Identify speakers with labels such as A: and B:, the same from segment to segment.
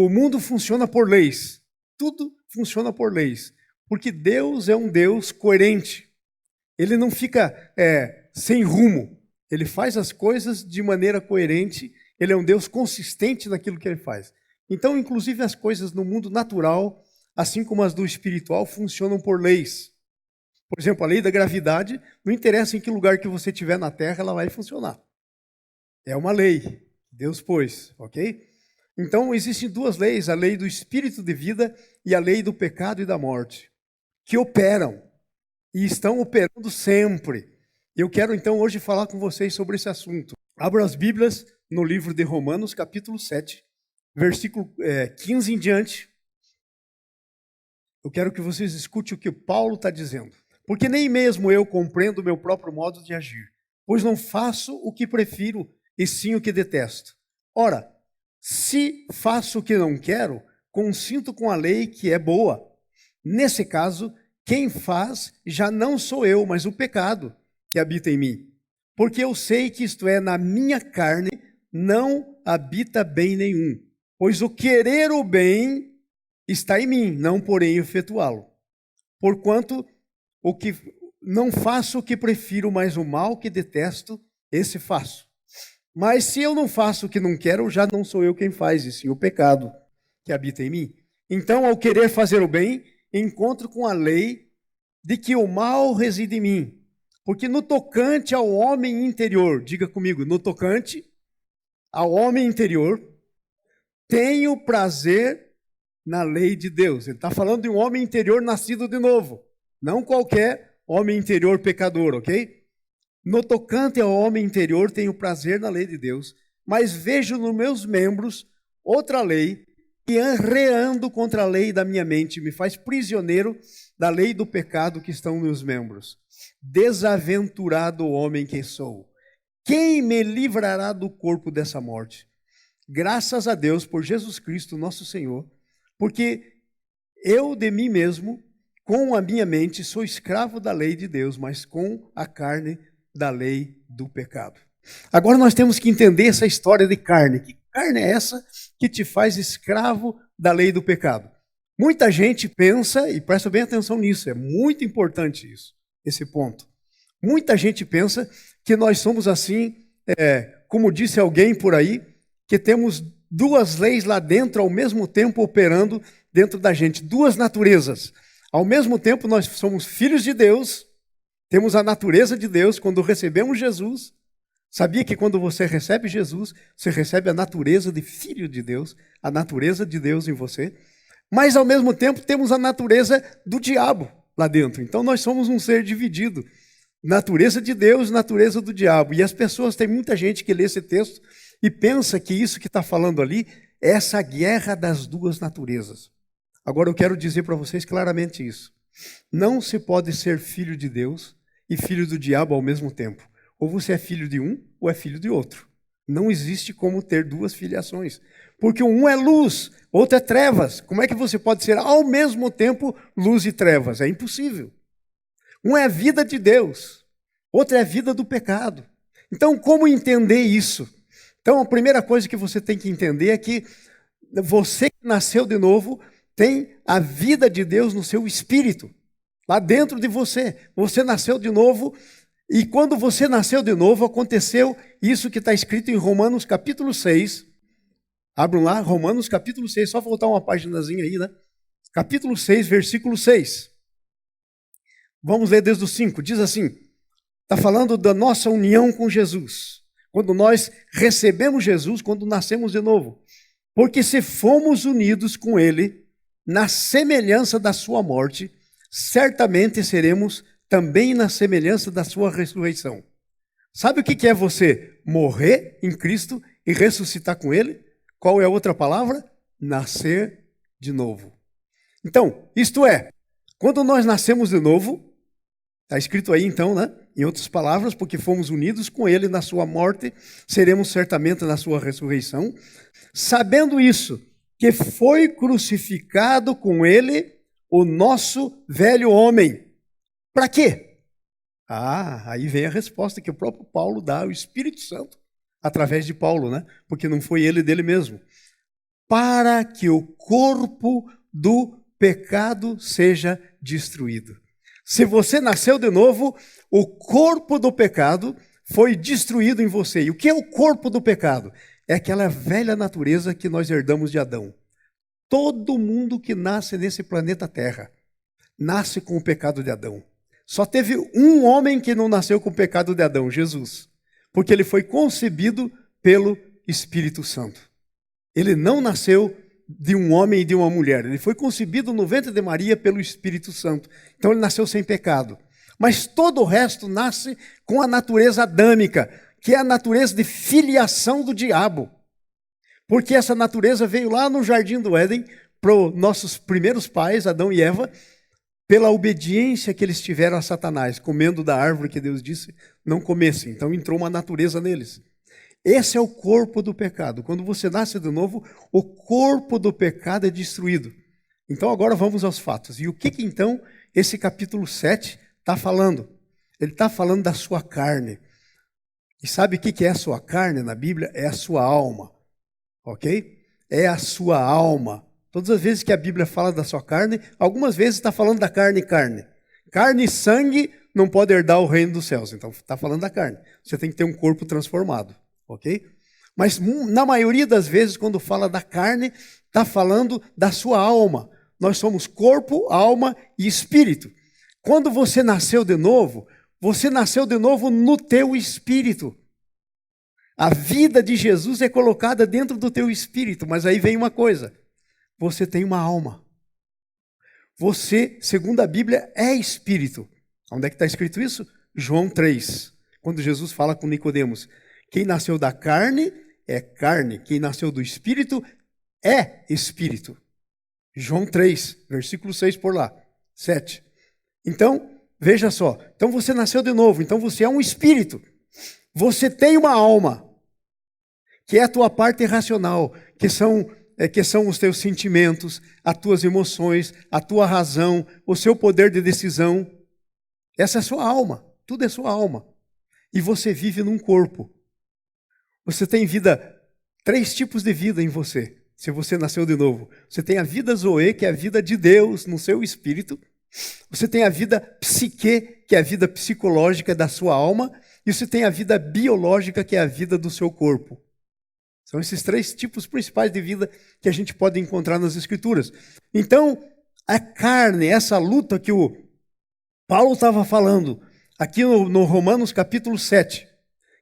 A: o mundo funciona por leis. Tudo funciona por leis. Porque Deus é um Deus coerente. Ele não fica sem rumo. Ele faz as coisas de maneira coerente. Ele é um Deus consistente naquilo que ele faz. Então, inclusive, as coisas no mundo natural, assim como as do espiritual, funcionam por leis. Por exemplo, a lei da gravidade, não interessa em que lugar que você estiver na Terra, ela vai funcionar. É uma lei. Deus pôs, ok? Então, existem duas leis, a lei do espírito de vida e a lei do pecado e da morte, que operam e estão operando sempre. Eu quero, então, hoje falar com vocês sobre esse assunto. Abra as Bíblias no livro de Romanos, capítulo 7, versículo 15 em diante. Eu quero que vocês escutem o que Paulo está dizendo. Porque nem mesmo eu compreendo o meu próprio modo de agir, pois não faço o que prefiro, e sim o que detesto. Ora, se faço o que não quero, consinto com a lei que é boa. Nesse caso, quem faz já não sou eu, mas o pecado que habita em mim. Porque eu sei que isto é, na minha carne, não habita bem nenhum. Pois o querer o bem está em mim, não porém efetuá-lo. Porquanto não faço o que prefiro, mas o mal que detesto, esse faço. Mas se eu não faço o que não quero, já não sou eu quem faz, e sim o pecado que habita em mim. Então, ao querer fazer o bem, encontro com a lei de que o mal reside em mim. Porque no tocante ao homem interior, diga comigo, no tocante ao homem interior, tenho prazer na lei de Deus. Ele está falando de um homem interior nascido de novo, não qualquer homem interior pecador, ok? No tocante ao homem interior, tenho prazer na lei de Deus, mas vejo nos meus membros outra lei que, arreando contra a lei da minha mente, me faz prisioneiro da lei do pecado que estão nos membros. Desaventurado homem que sou, quem me livrará do corpo dessa morte? Graças a Deus por Jesus Cristo, nosso Senhor, porque eu de mim mesmo, com a minha mente, sou escravo da lei de Deus, mas com a carne da lei do pecado. Agora nós temos que entender essa história de carne. Que carne é essa que te faz escravo da lei do pecado? Muita gente pensa, e presta bem atenção nisso, é muito importante isso, esse ponto. Muita gente pensa que nós somos assim, como disse alguém por aí, que temos duas leis lá dentro ao mesmo tempo operando dentro da gente, duas naturezas. Ao mesmo tempo nós somos filhos de Deus, temos a natureza de Deus quando recebemos Jesus. Sabia que quando você recebe Jesus, você recebe a natureza de filho de Deus, a natureza de Deus em você. Mas ao mesmo tempo temos a natureza do diabo lá dentro. Então nós somos um ser dividido. Natureza de Deus, natureza do diabo. E as pessoas, tem muita gente que lê esse texto e pensa que isso que está falando ali é essa guerra das duas naturezas. Agora eu quero dizer para vocês claramente isso. Não se pode ser filho de Deus e filho do diabo ao mesmo tempo. Ou você é filho de um ou é filho de outro. Não existe como ter duas filiações. Porque um é luz, outro é trevas. Como é que você pode ser ao mesmo tempo luz e trevas? É impossível. Um é a vida de Deus, outro é a vida do pecado. Então, como entender isso? Então, a primeira coisa que você tem que entender é que você que nasceu de novo tem a vida de Deus no seu espírito, lá dentro de você. Você nasceu de novo e quando você nasceu de novo aconteceu isso que está escrito em Romanos capítulo 6. Abram lá, Romanos capítulo 6, só voltar uma paginazinha aí, né? Capítulo 6, versículo 6. Vamos ler desde o 5, diz assim, está falando da nossa união com Jesus, quando nós recebemos Jesus, quando nascemos de novo, porque se fomos unidos com Ele, na semelhança da sua morte, certamente seremos também na semelhança da sua ressurreição. Sabe o que é você morrer em Cristo e ressuscitar com Ele? Qual é a outra palavra? Nascer de novo. Então, isto é, quando nós nascemos de novo, está escrito aí então, né? Em outras palavras, porque fomos unidos com Ele na sua morte, seremos certamente na sua ressurreição. Sabendo isso, que foi crucificado com Ele o nosso velho homem. Para quê? Aí vem a resposta que o próprio Paulo dá, o Espírito Santo, através de Paulo, né? Porque não foi ele dele mesmo. para que o corpo do pecado seja destruído. Se você nasceu de novo, o corpo do pecado foi destruído em você. E o que é o corpo do pecado? É aquela velha natureza que nós herdamos de Adão. Todo mundo que nasce nesse planeta Terra nasce com o pecado de Adão. Só teve um homem que não nasceu com o pecado de Adão, Jesus. Porque ele foi concebido pelo Espírito Santo. Ele não nasceu de um homem e de uma mulher. Ele foi concebido no ventre de Maria pelo Espírito Santo. Então ele nasceu sem pecado. Mas todo o resto nasce com a natureza adâmica, que é a natureza de filiação do diabo. Porque essa natureza veio lá no Jardim do Éden para os nossos primeiros pais, Adão e Eva, pela obediência que eles tiveram a Satanás, comendo da árvore que Deus disse não comessem. Então entrou uma natureza neles. Esse é o corpo do pecado. Quando você nasce de novo, o corpo do pecado é destruído. Então agora vamos aos fatos. E o que então esse capítulo 7 está falando? Ele está falando da sua carne. E sabe o que é a sua carne na Bíblia? É a sua alma. Ok? É a sua alma. Todas as vezes que a Bíblia fala da sua carne, algumas vezes está falando da carne. Carne e sangue não pode herdar o reino dos céus. Então está falando da carne. Você tem que ter um corpo transformado. Ok? Mas na maioria das vezes, quando fala da carne, está falando da sua alma. Nós somos corpo, alma e espírito. Quando você nasceu de novo no teu espírito. A vida de Jesus é colocada dentro do teu espírito, mas aí vem uma coisa. Você tem uma alma. Você, segundo a Bíblia, é espírito. Onde é que está escrito isso? João 3, quando Jesus fala com Nicodemos. Quem nasceu da carne é carne. Quem nasceu do espírito é espírito. João 3, versículo 6 por lá. 7. Então, veja só. Então você nasceu de novo. Então você é um espírito. Você tem uma alma, que é a tua parte racional, que são os teus sentimentos, as tuas emoções, a tua razão, o seu poder de decisão. Essa é a sua alma. Tudo é sua alma. E você vive num corpo. Você tem vida, 3 tipos de vida em você, se você nasceu de novo. Você tem a vida Zoe, que é a vida de Deus no seu espírito. Você tem a vida psique, que é a vida psicológica da sua alma. E você tem a vida biológica, que é a vida do seu corpo. São esses 3 tipos principais de vida que a gente pode encontrar nas Escrituras. Então, a carne, essa luta que o Paulo estava falando, aqui no Romanos capítulo 7,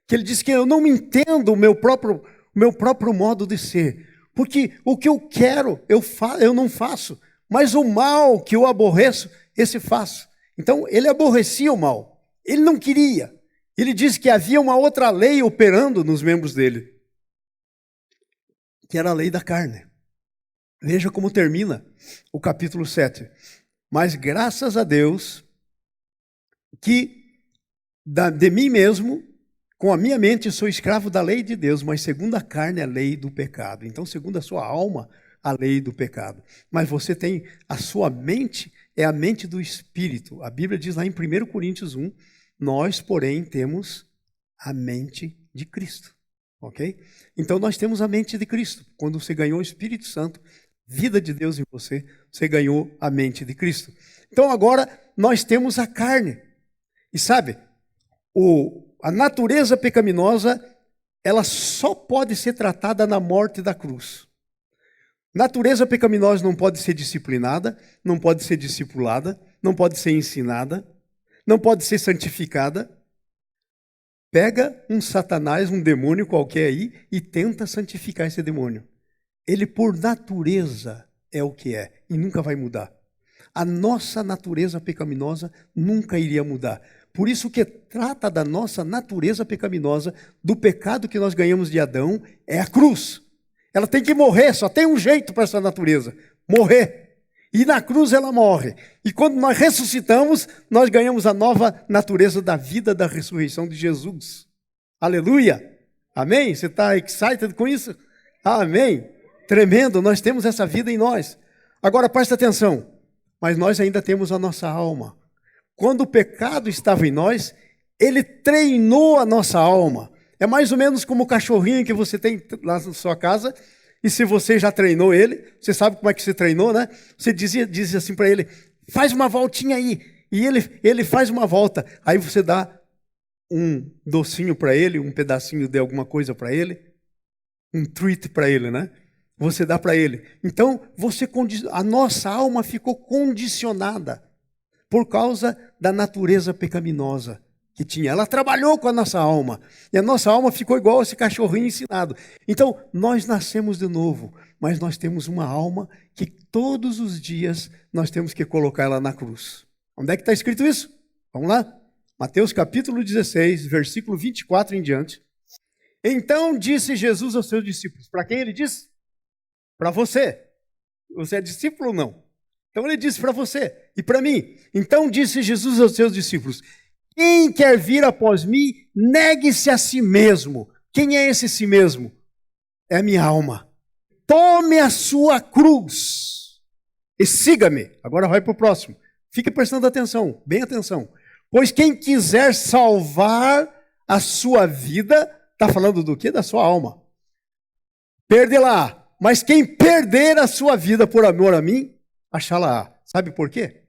A: que ele diz que eu não me entendo o meu próprio modo de ser, porque o que eu quero, eu não faço, mas o mal que eu aborreço, esse faço. Então, ele aborrecia o mal, ele não queria. Ele diz que havia uma outra lei operando nos membros dele, que era a lei da carne. Veja como termina o capítulo 7. Mas graças a Deus, que de mim mesmo, com a minha mente, sou escravo da lei de Deus, mas segundo a carne, a lei do pecado. Então, segundo a sua alma, a lei do pecado. Mas você tem a sua mente, é a mente do Espírito. A Bíblia diz lá em 1 Coríntios 1, nós, porém, temos a mente de Cristo. Ok? Então, nós temos a mente de Cristo. Quando você ganhou o Espírito Santo, vida de Deus em você, você ganhou a mente de Cristo. Então, agora, nós temos a carne. E sabe, a natureza pecaminosa, ela só pode ser tratada na morte da cruz. Natureza pecaminosa não pode ser disciplinada, não pode ser discipulada, não pode ser ensinada, não pode ser santificada. Pega um Satanás, um demônio qualquer aí, e tenta santificar esse demônio. Ele, por natureza, é o que é, e nunca vai mudar. A nossa natureza pecaminosa nunca iria mudar. Por isso que trata da nossa natureza pecaminosa, do pecado que nós ganhamos de Adão, é a cruz. Ela tem que morrer, só tem um jeito para essa natureza, morrer. E na cruz ela morre. E quando nós ressuscitamos, nós ganhamos a nova natureza da vida da ressurreição de Jesus. Aleluia! Amém? Você está excited com isso? Amém! Tremendo, nós temos essa vida em nós. Agora presta atenção, mas nós ainda temos a nossa alma. Quando o pecado estava em nós, ele treinou a nossa alma. É mais ou menos como o cachorrinho que você tem lá na sua casa, E se você já treinou ele, você sabe como é que você treinou, né? Você dizia assim para ele, faz uma voltinha aí. E ele faz uma volta. Aí você dá um docinho para ele, um pedacinho de alguma coisa para ele, um treat para ele, né? Você dá para ele. Então, a nossa alma ficou condicionada por causa da natureza pecaminosa que tinha. Ela trabalhou com a nossa alma. E a nossa alma ficou igual esse cachorrinho ensinado. Então, nós nascemos de novo, mas nós temos uma alma que todos os dias nós temos que colocar ela na cruz. Onde é que está escrito isso? Vamos lá? Mateus capítulo 16, versículo 24 em diante. Então disse Jesus aos seus discípulos. Para quem ele disse? Para você. Você é discípulo ou não? Então ele disse para você e para mim. Então disse Jesus aos seus discípulos. Quem quer vir após mim, negue-se a si mesmo. Quem é esse si mesmo? É a minha alma. Tome a sua cruz e siga-me. Agora vai para o próximo. Fique prestando atenção, bem atenção. Pois quem quiser salvar a sua vida, está falando do quê? Da sua alma. Perde-la. Mas quem perder a sua vida por amor a mim, achá-la. Sabe por quê?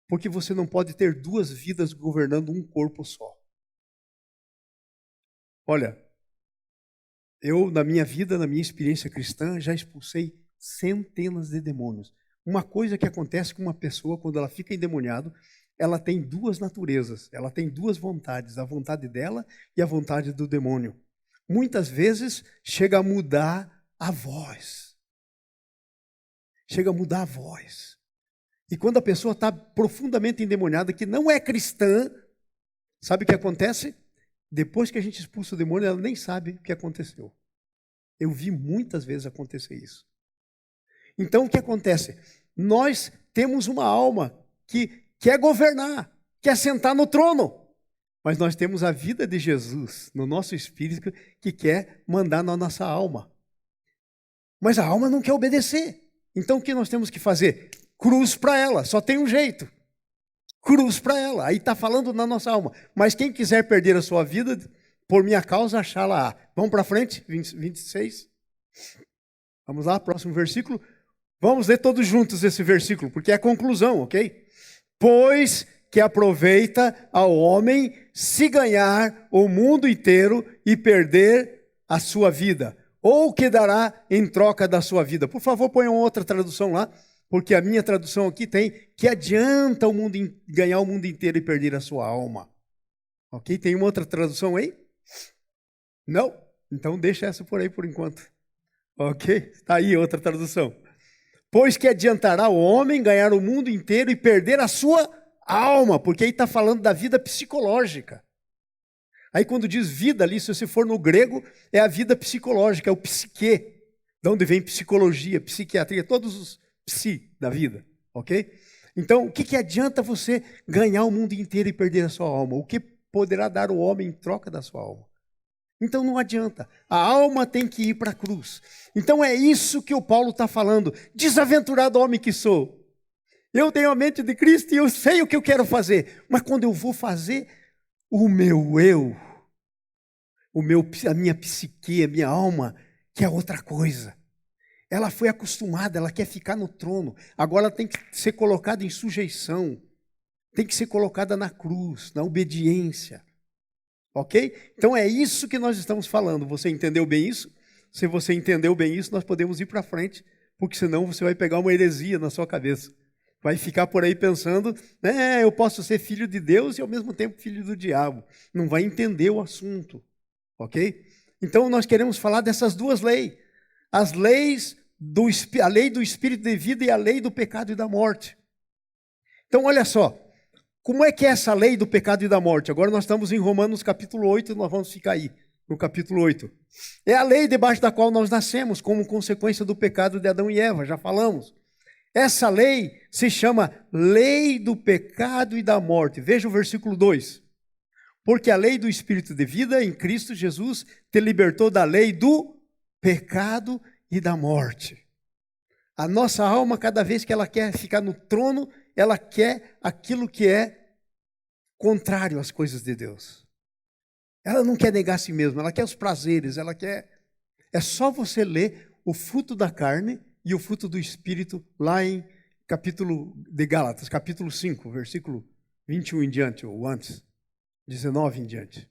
A: Porque você não pode ter duas vidas governando um corpo só. Olha, eu na minha vida, na minha experiência cristã, já expulsei centenas de demônios. Uma coisa que acontece com uma pessoa quando ela fica endemoniada, ela tem duas naturezas, ela tem duas vontades, a vontade dela e a vontade do demônio. Muitas vezes chega a mudar a voz. Chega a mudar a voz. E quando a pessoa está profundamente endemoniada, que não é cristã, sabe o que acontece? Depois que a gente expulsa o demônio, ela nem sabe o que aconteceu. Eu vi muitas vezes acontecer isso. Então, o que acontece? Nós temos uma alma que quer governar, quer sentar no trono. Mas nós temos a vida de Jesus no nosso espírito que quer mandar na nossa alma. Mas a alma não quer obedecer. Então, o que nós temos que fazer? Cruz para ela, só tem um jeito. Cruz para ela, aí está falando na nossa alma. Mas quem quiser perder a sua vida, por minha causa, achá-la. Vamos para frente, 26. Vamos lá, próximo versículo. Vamos ler todos juntos esse versículo, porque é a conclusão, ok? Pois que aproveita ao homem se ganhar o mundo inteiro e perder a sua vida. Ou o que dará em troca da sua vida. Por favor, ponham outra tradução lá. Porque a minha tradução aqui tem que adianta o mundo ganhar o mundo inteiro e perder a sua alma. Ok? Tem uma outra tradução aí? Não? Então deixa essa por aí por enquanto. Ok? Está aí outra tradução. Pois que adiantará o homem ganhar o mundo inteiro e perder a sua alma. Porque aí está falando da vida psicológica. Aí quando diz vida ali, se você for no grego, é a vida psicológica, é o psique. De onde vem psicologia, psiquiatria, todos os psi da vida, ok? Então, o que adianta você ganhar o mundo inteiro e perder a sua alma? O que poderá dar o homem em troca da sua alma? Então não adianta. A alma tem que ir para a cruz. Então é isso que o Paulo está falando. Desaventurado homem que sou. Eu tenho a mente de Cristo e eu sei o que eu quero fazer. Mas quando eu vou fazer, o meu eu, a minha psique, a minha alma, quer outra coisa. Ela foi acostumada, ela quer ficar no trono. Agora ela tem que ser colocada em sujeição. Tem que ser colocada na cruz, na obediência. Ok? Então é isso que nós estamos falando. Você entendeu bem isso? Se você entendeu bem isso, nós podemos ir para frente, porque senão você vai pegar uma heresia na sua cabeça. Vai ficar por aí pensando, eu posso ser filho de Deus e ao mesmo tempo filho do diabo. Não vai entender o assunto. Ok? Então nós queremos falar dessas duas leis. As leis, a lei do espírito de vida e a lei do pecado e da morte. Então olha só, como é que é essa lei do pecado e da morte? Agora nós estamos em Romanos capítulo 8, nós vamos ficar aí, no capítulo 8. É a lei debaixo da qual nós nascemos, como consequência do pecado de Adão e Eva, já falamos. Essa lei se chama lei do pecado e da morte. Veja o versículo 2. Porque a lei do espírito de vida em Cristo Jesus te libertou da lei do pecado e da morte. A nossa alma, cada vez que ela quer ficar no trono, ela quer aquilo que é contrário às coisas de Deus. Ela não quer negar a si mesma, ela quer os prazeres, ela quer... É só você ler o fruto da carne e o fruto do Espírito lá em capítulo de Gálatas, capítulo 5, versículo 21 em diante, ou antes, 19 em diante.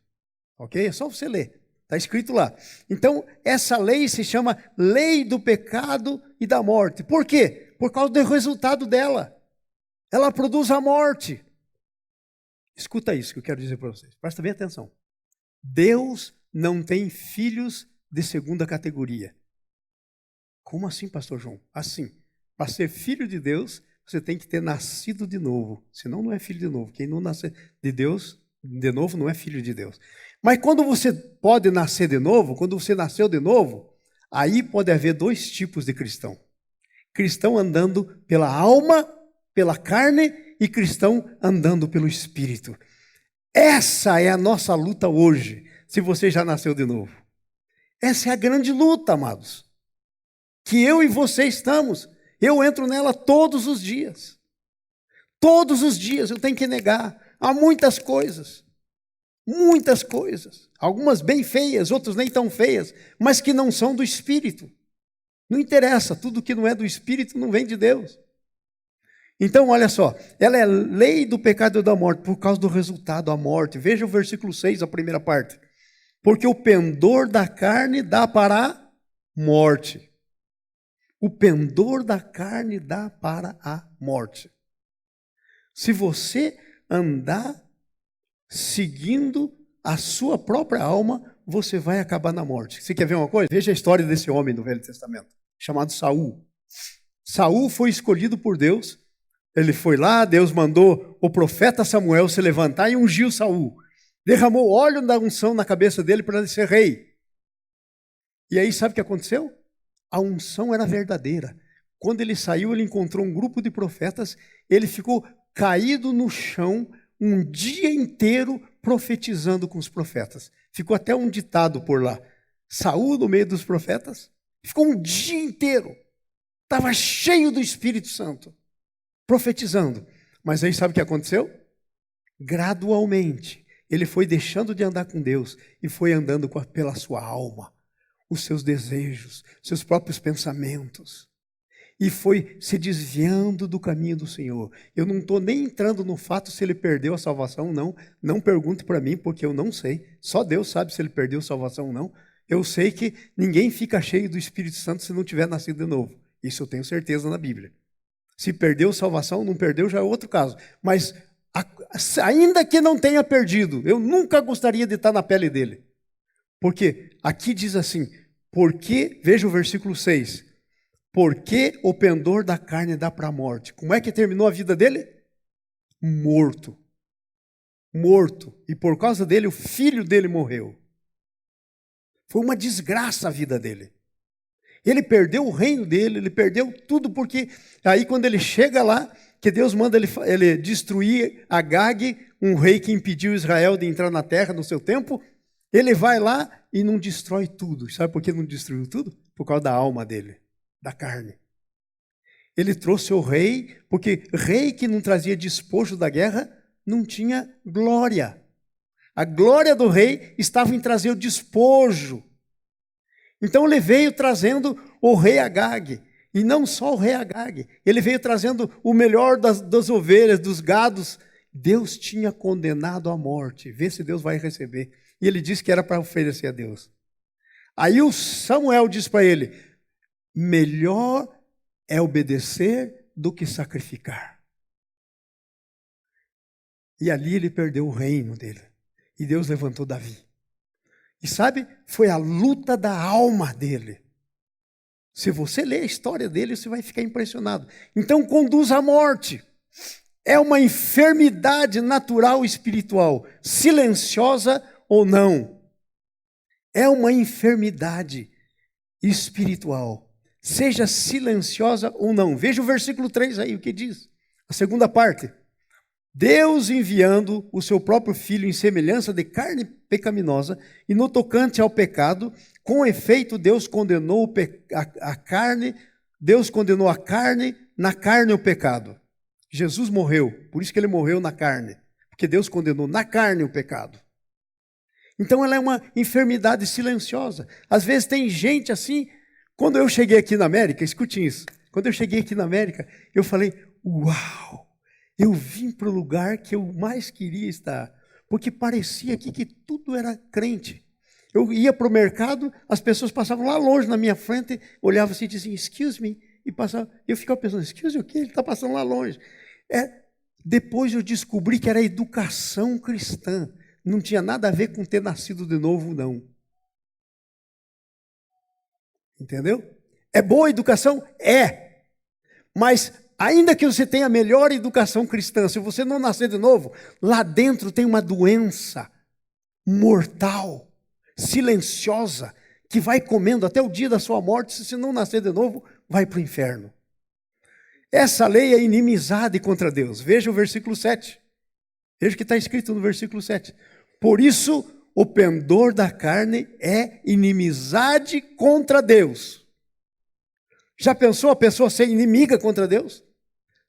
A: Ok? É só você ler. Está escrito lá. Então, essa lei se chama lei do pecado e da morte. Por quê? Por causa do resultado dela. Ela produz a morte. Escuta isso que eu quero dizer para vocês. Presta bem atenção. Deus não tem filhos de segunda categoria. Como assim, pastor João? Assim, para ser filho de Deus, você tem que ter nascido de novo. Senão não é filho de novo. Quem não nascer de Deus, de novo, não é filho de Deus. Mas quando você pode nascer de novo, quando você nasceu de novo, aí pode haver dois tipos de cristão. Cristão andando pela alma, pela carne, e cristão andando pelo Espírito. Essa é a nossa luta hoje, se você já nasceu de novo. Essa é a grande luta, amados. Que eu e você estamos. Eu entro nela todos os dias. Todos os dias eu tenho que negar. Há muitas coisas. Muitas coisas. Algumas bem feias, outras nem tão feias, mas que não são do Espírito. Não interessa, tudo que não é do Espírito não vem de Deus. Então, olha só, ela é lei do pecado e da morte, por causa do resultado, a morte. Veja o versículo 6, a primeira parte. Porque o pendor da carne dá para a morte. O pendor da carne dá para a morte. Se você andar seguindo a sua própria alma, você vai acabar na morte. Você quer ver uma coisa? Veja a história desse homem do Velho Testamento, chamado Saul. Saul foi escolhido por Deus. Ele foi lá, Deus mandou o profeta Samuel se levantar e ungiu Saul. Derramou óleo da unção na cabeça dele para ele ser rei. E aí sabe o que aconteceu? A unção era verdadeira. Quando ele saiu, ele encontrou um grupo de profetas, ele ficou caído no chão um dia inteiro profetizando com os profetas. Ficou até um ditado por lá. Saul no meio dos profetas, ficou um dia inteiro. Estava cheio do Espírito Santo, profetizando. Mas aí sabe o que aconteceu? Gradualmente, ele foi deixando de andar com Deus e foi andando pela sua alma, os seus desejos, seus próprios pensamentos. E foi se desviando do caminho do Senhor. Eu não estou nem entrando no fato se ele perdeu a salvação ou não. Não pergunte para mim, porque eu não sei. Só Deus sabe se ele perdeu a salvação ou não. Eu sei que ninguém fica cheio do Espírito Santo se não tiver nascido de novo. Isso eu tenho certeza na Bíblia. Se perdeu a salvação, não perdeu, já é outro caso. Mas ainda que não tenha perdido, eu nunca gostaria de estar na pele dele. Porque aqui diz assim, porque, veja o versículo 6, porque o pendor da carne dá para a morte. Como é que terminou a vida dele? Morto. Morto. E por causa dele, o filho dele morreu. Foi uma desgraça a vida dele. Ele perdeu o reino dele, ele perdeu tudo, porque aí quando ele chega lá, que Deus manda ele destruir Agag, um rei que impediu Israel de entrar na terra no seu tempo, ele vai lá e não destrói tudo. Sabe por que não destruiu tudo? Por causa da alma dele, da carne. Ele trouxe o rei, porque rei que não trazia despojo da guerra, não tinha glória. A glória do rei estava em trazer o despojo. Então ele veio trazendo o rei Agag, e não só o rei Agag, ele veio trazendo o melhor das ovelhas, dos gados. Deus tinha condenado à morte, vê se Deus vai receber. E ele disse que era para oferecer a Deus. Aí o Samuel diz para ele, melhor é obedecer do que sacrificar. E ali ele perdeu o reino dele, e Deus levantou Davi. E sabe, foi a luta da alma dele. Se você ler a história dele, você vai ficar impressionado. Então, conduz à morte. É uma enfermidade natural espiritual, silenciosa ou não. É uma enfermidade espiritual, seja silenciosa ou não. Veja o versículo 3 aí, o que diz. A segunda parte. Deus enviando o seu próprio Filho em semelhança de carne pecaminosa, e no tocante ao pecado, com efeito Deus condenou a carne, Deus condenou a carne, na carne o pecado. Jesus morreu, por isso que ele morreu na carne, porque Deus condenou na carne o pecado. Então ela é uma enfermidade silenciosa. Às vezes tem gente assim, Quando eu cheguei aqui na América, escute isso. Quando eu cheguei aqui na América, eu falei, uau, eu vim para o lugar que eu mais queria estar. Porque parecia aqui que tudo era crente. Eu ia para o mercado, as pessoas passavam lá longe na minha frente, olhavam assim e diziam, excuse me, e passavam. Eu ficava pensando, excuse me, o quê? Ele está passando lá longe. Depois eu descobri que era educação cristã. Não tinha nada a ver com ter nascido de novo, não. Entendeu? É boa a educação? É. Mas ainda que você tenha a melhor educação cristã, se você não nascer de novo, lá dentro tem uma doença mortal, silenciosa, que vai comendo até o dia da sua morte. Se você não nascer de novo, vai para o inferno. Essa lei é inimizade contra Deus. Veja o versículo 7. Veja o que está escrito no versículo 7. Por isso, o pendor da carne é inimizade contra Deus. Já pensou a pessoa ser inimiga contra Deus?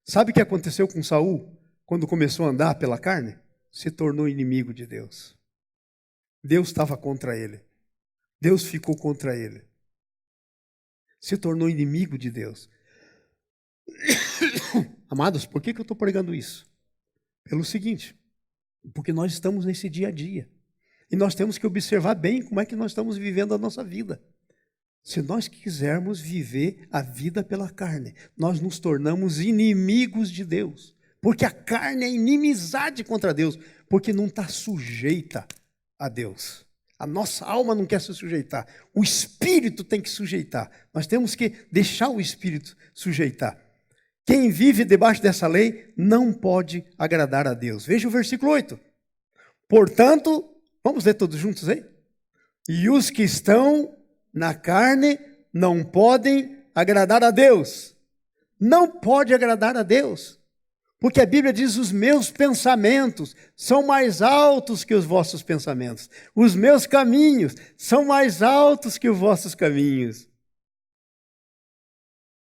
A: Sabe o que aconteceu com Saul quando começou a andar pela carne? Se tornou inimigo de Deus. Deus estava contra ele. Deus ficou contra ele. Se tornou inimigo de Deus. Amados, por que eu estou pregando isso? Pelo seguinte, porque nós estamos nesse dia a dia. E nós temos que observar bem como é que nós estamos vivendo a nossa vida. Se nós quisermos viver a vida pela carne, nós nos tornamos inimigos de Deus. Porque a carne é inimizade contra Deus, porque não está sujeita a Deus. A nossa alma não quer se sujeitar. O Espírito tem que sujeitar. Nós temos que deixar o Espírito sujeitar. Quem vive debaixo dessa lei não pode agradar a Deus. Veja o versículo 8. Portanto, vamos ler todos juntos aí? E os que estão na carne não podem agradar a Deus. Não pode agradar a Deus. Porque a Bíblia diz, os meus pensamentos são mais altos que os vossos pensamentos. Os meus caminhos são mais altos que os vossos caminhos.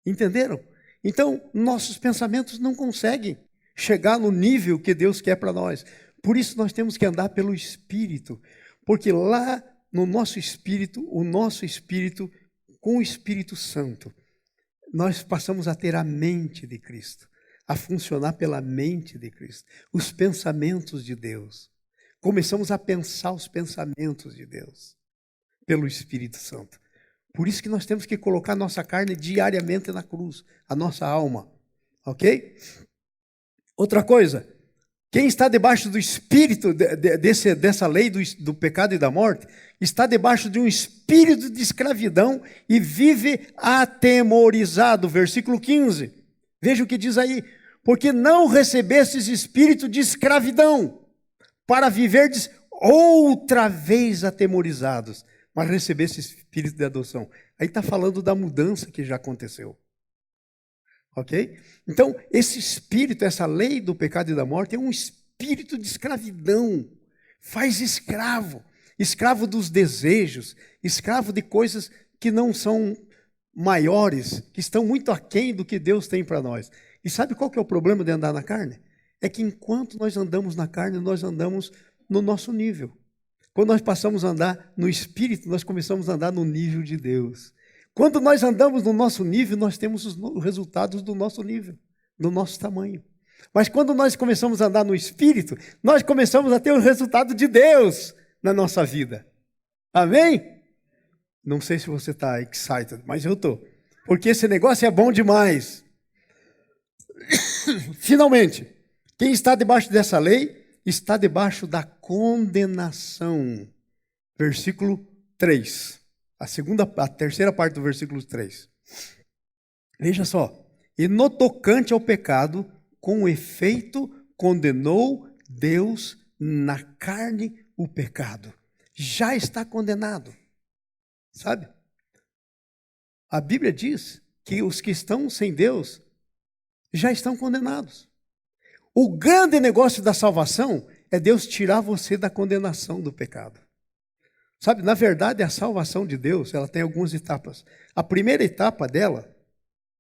A: Entenderam? Então, nossos pensamentos não conseguem chegar no nível que Deus quer para nós. Por isso nós temos que andar pelo Espírito. Porque lá no nosso Espírito, o nosso Espírito, com o Espírito Santo, nós passamos a ter a mente de Cristo. A funcionar pela mente de Cristo, os pensamentos de Deus. Começamos a pensar os pensamentos de Deus, pelo Espírito Santo. Por isso que nós temos que colocar nossa carne diariamente na cruz, a nossa alma, ok? Outra coisa, quem está debaixo do espírito dessa lei do pecado e da morte, está debaixo de um espírito de escravidão e vive atemorizado. Versículo 15. Veja o que diz aí. Porque não recebestes espírito de escravidão para viverdes outra vez atemorizados, mas recebeste espírito de adoção. Aí está falando da mudança que já aconteceu. Ok? Então, esse espírito, essa lei do pecado e da morte é um espírito de escravidão. Faz escravo. Escravo dos desejos. Escravo de coisas que não são maiores, que estão muito aquém do que Deus tem para nós. E sabe qual que é o problema de andar na carne? É que enquanto nós andamos na carne, nós andamos no nosso nível. Quando nós passamos a andar no Espírito, nós começamos a andar no nível de Deus. Quando nós andamos no nosso nível, nós temos os resultados do nosso nível, do nosso tamanho. Mas quando nós começamos a andar no Espírito, nós começamos a ter o resultado de Deus na nossa vida. Amém? Não sei se você está excited, mas eu estou. Porque esse negócio é bom demais. Finalmente, quem está debaixo dessa lei está debaixo da condenação. Versículo 3. A terceira parte do versículo 3. Veja só. E no tocante ao pecado, com efeito, condenou Deus na carne o pecado. Já está condenado. Sabe? A Bíblia diz que os que estão sem Deus já estão condenados. O grande negócio da salvação é Deus tirar você da condenação do pecado. Sabe, na verdade, a salvação de Deus, ela tem algumas etapas. A primeira etapa dela,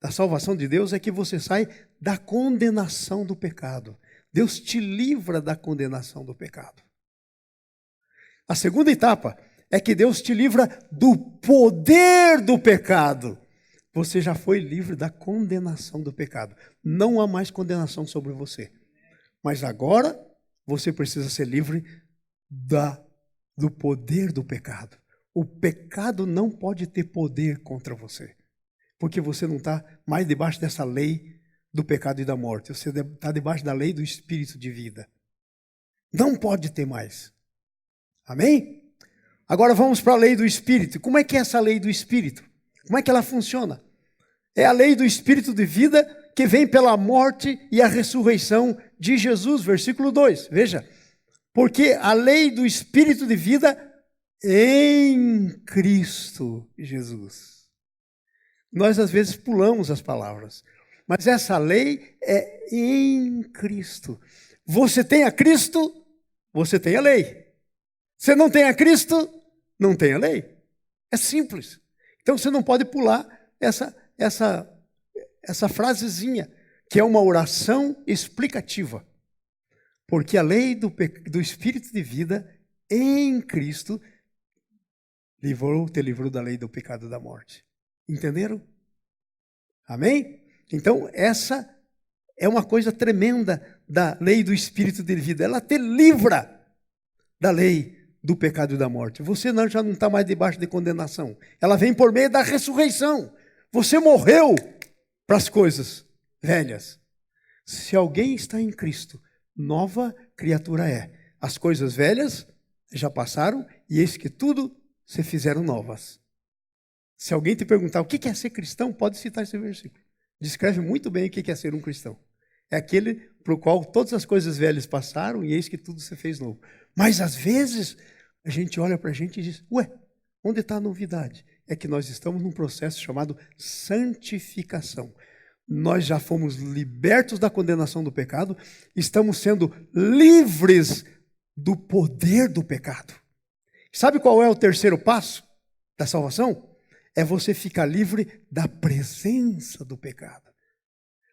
A: da salvação de Deus, é que você sai da condenação do pecado. Deus te livra da condenação do pecado. A segunda etapa é que Deus te livra do poder do pecado. Você já foi livre da condenação do pecado. Não há mais condenação sobre você. Mas agora você precisa ser livre do poder do pecado. O pecado não pode ter poder contra você. Porque você não está mais debaixo dessa lei do pecado e da morte. Você está debaixo da lei do espírito de vida. Não pode ter mais. Amém? Agora vamos para a lei do espírito. Como é que é essa lei do espírito? Como é que ela funciona? É a lei do espírito de vida que vem pela morte e a ressurreição de Jesus. Versículo 2. Veja. Porque a lei do espírito de vida em Cristo Jesus. Nós às vezes pulamos as palavras. Mas essa lei é em Cristo. Você tem a Cristo, você tem a lei. Você não tem a Cristo, não tem a lei. É simples. Então você não pode pular essa frasezinha, que é uma oração explicativa. Porque a lei do Espírito de vida em Cristo te livrou da lei do pecado e da morte. Entenderam? Amém? Então, essa é uma coisa tremenda da lei do Espírito de vida. Ela te livra da lei do pecado e da morte. Você já não está mais debaixo de condenação. Ela vem por meio da ressurreição. Você morreu para as coisas velhas. Se alguém está em Cristo, nova criatura é. As coisas velhas já passaram e eis que tudo se fizeram novas. Se alguém te perguntar o que é ser cristão, pode citar esse versículo. Descreve muito bem o que é ser um cristão. É aquele para o qual todas as coisas velhas passaram e eis que tudo se fez novo. Mas às vezes a gente olha para a gente e diz, ué, onde está a novidade? É que nós estamos num processo chamado santificação. Nós já fomos libertos da condenação do pecado, estamos sendo livres do poder do pecado. Sabe qual é o terceiro passo da salvação? É você ficar livre da presença do pecado.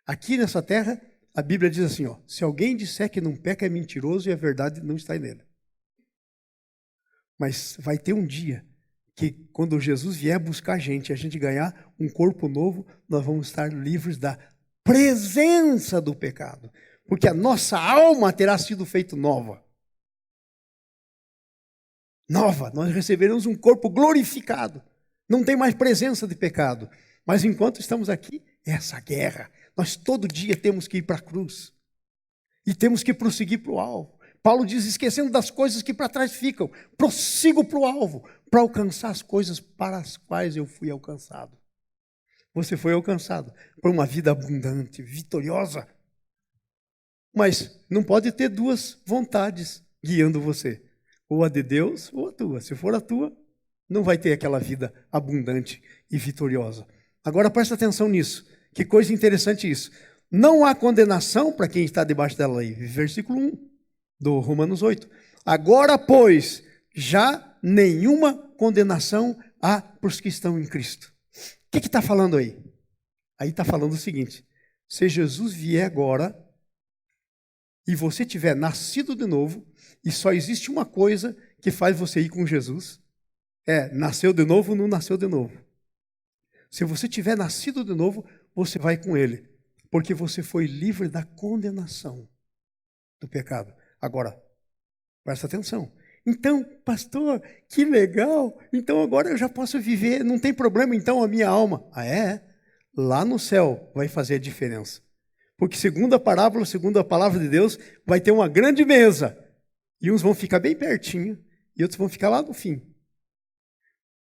A: Aqui nessa terra, a Bíblia diz assim, se alguém disser que não peca é mentiroso e a verdade não está nele. Mas vai ter um dia que quando Jesus vier buscar a gente ganhar um corpo novo, nós vamos estar livres da presença do pecado. Porque a nossa alma terá sido feita nova. Nova, nós receberemos um corpo glorificado. Não tem mais presença de pecado. Mas enquanto estamos aqui, é essa guerra. Nós todo dia temos que ir para a cruz. E temos que prosseguir para o alvo. Paulo diz, esquecendo das coisas que para trás ficam, prossigo para o alvo, para alcançar as coisas para as quais eu fui alcançado. Você foi alcançado por uma vida abundante, vitoriosa. Mas não pode ter duas vontades guiando você. Ou a de Deus ou a tua. Se for a tua, não vai ter aquela vida abundante e vitoriosa. Agora presta atenção nisso. Que coisa interessante isso. Não há condenação para quem está debaixo da lei. Versículo 1 do Romanos 8. Agora, pois, já nenhuma condenação há para os que estão em Cristo. O que está falando aí? Aí está falando o seguinte. Se Jesus vier agora e você tiver nascido de novo, e só existe uma coisa que faz você ir com Jesus, nasceu de novo ou não nasceu de novo. Se você tiver nascido de novo, você vai com ele, porque você foi livre da condenação do pecado. Agora, presta atenção. Então, pastor, que legal, então agora eu já posso viver, não tem problema então a minha alma. Lá no céu vai fazer a diferença. Porque segundo a parábola, segundo a palavra de Deus, vai ter uma grande mesa. E uns vão ficar bem pertinho, e outros vão ficar lá no fim.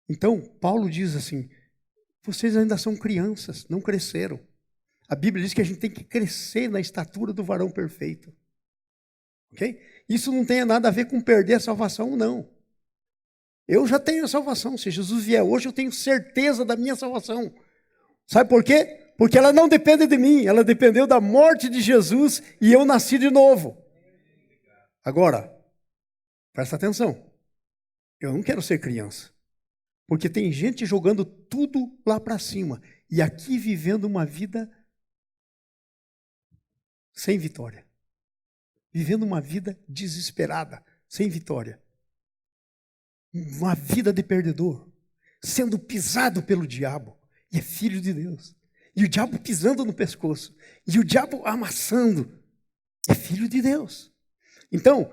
A: Então, Paulo diz assim, vocês ainda são crianças, não cresceram. A Bíblia diz que a gente tem que crescer na estatura do varão perfeito. Ok? Isso não tem nada a ver com perder a salvação, não. Eu já tenho a salvação. Se Jesus vier hoje, eu tenho certeza da minha salvação. Sabe por quê? Porque ela não depende de mim, ela dependeu da morte de Jesus e eu nasci de novo. Agora, presta atenção. Eu não quero ser criança. Porque tem gente jogando tudo lá para cima. E aqui vivendo uma vida sem vitória. Vivendo uma vida desesperada, sem vitória. uma vida de perdedor, sendo pisado pelo diabo, e é filho de Deus. E o diabo pisando no pescoço, e o diabo amassando, é filho de Deus. Então,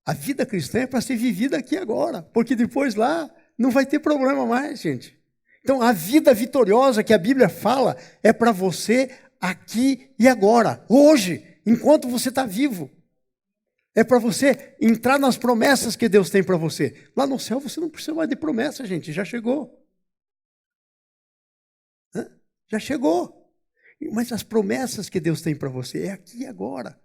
A: a vida cristã é para ser vivida aqui agora, porque depois lá não vai ter problema mais, gente. Então, a vida vitoriosa que a Bíblia fala é para você aqui e agora, hoje, enquanto você está vivo. É para você entrar nas promessas que Deus tem para você. Lá no céu você não precisa mais de promessa, gente, já chegou. Já chegou. Mas as promessas que Deus tem para você é aqui e agora.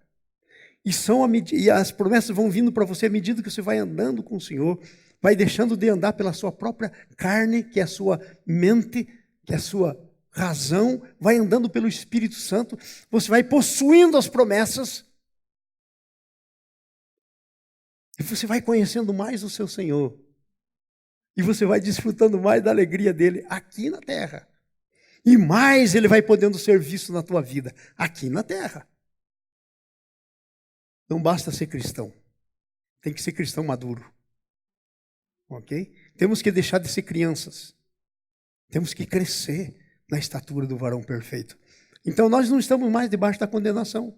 A: E as promessas vão vindo para você à medida que você vai andando com o Senhor, vai deixando de andar pela sua própria carne, que é a sua mente, que é a sua razão, vai andando pelo Espírito Santo, você vai possuindo as promessas, e você vai conhecendo mais o seu Senhor, e você vai desfrutando mais da alegria dele aqui na terra, e mais ele vai podendo ser visto na tua vida aqui na terra. Não basta ser cristão, tem que ser cristão maduro. Ok? Temos que deixar de ser crianças. Temos que crescer na estatura do varão perfeito. Então nós não estamos mais debaixo da condenação.